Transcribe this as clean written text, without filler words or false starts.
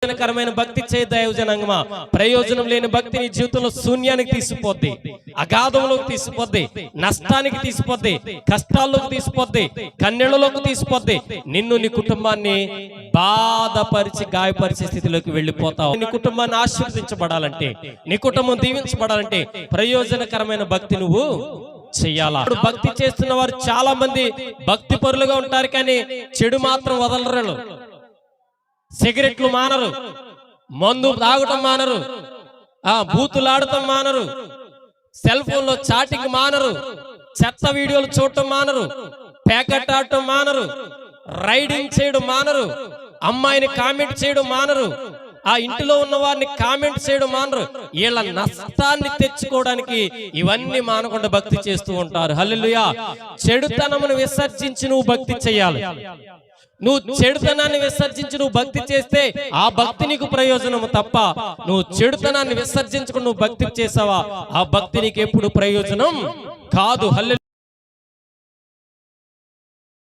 ప్రయోజనకరమైన భక్తి చేయ దైవజనాంగమా. ప్రయోజనం లేని భక్తి నీ జీవితంలో శూన్యానికి తీసుకుపోద్ది, అగాధంలోకి తీసుకుపోద్ది, నష్టానికి తీసుకుపోద్ది, కష్టాల్లోకి తీసుకుపోద్ది, కన్నెళ్లలోకి తీసుకుపోద్ది. నిన్ను నీ కుటుంబాన్ని బాధపరిచి గాయపరిచే స్థితిలోకి వెళ్ళిపోతావు. నీ కుటుంబాన్ని ఆశీర్వదించబడాలంటే, నీ కుటుంబం దీవించబడాలంటే ప్రయోజనకరమైన భక్తి నువ్వు చెయ్యాలా. భక్తి చేస్తున్న వారు చాలా మంది భక్తి పరులుగా ఉంటారు, కానీ చెడు మాత్రం వదలరు. సిగరెట్లు మానరు, మందు తాగటం మానరు, బూతులాడటం మానరు, సెల్ ఫోన్ లో చాటింగ్ మానరు, చెత్త వీడియోలు చూడటం మానరు, ప్యాకెట్ ఆడటం మానరు, రైడింగ్ చేయడం మానరు, అమ్మాయిని కామెంట్ చేయడం మానరు, ఆ ఇంటిలో ఉన్న వారిని కామెంట్ చేయడం మానరు. వీళ్ళ నష్టాన్ని తెచ్చుకోవడానికి ఇవన్నీ మానకుండా భక్తి చేస్తూ ఉంటారు. హల్లెలూయా. చెడుతనమును విసర్జించి నువ్వు భక్తి చేయాలి. నువ్వు చెడుతనాన్ని విసర్జించి నువ్వు భక్తి చేస్తే ఆ భక్తి నీకు ప్రయోజనము తప్ప, నువ్వు చెడుతనాన్ని విసర్జించుకుని నువ్వు భక్తి చేసావా, ఆ భక్తి నీకు ఎప్పుడు ప్రయోజనం కాదు. హల్లెలూయా.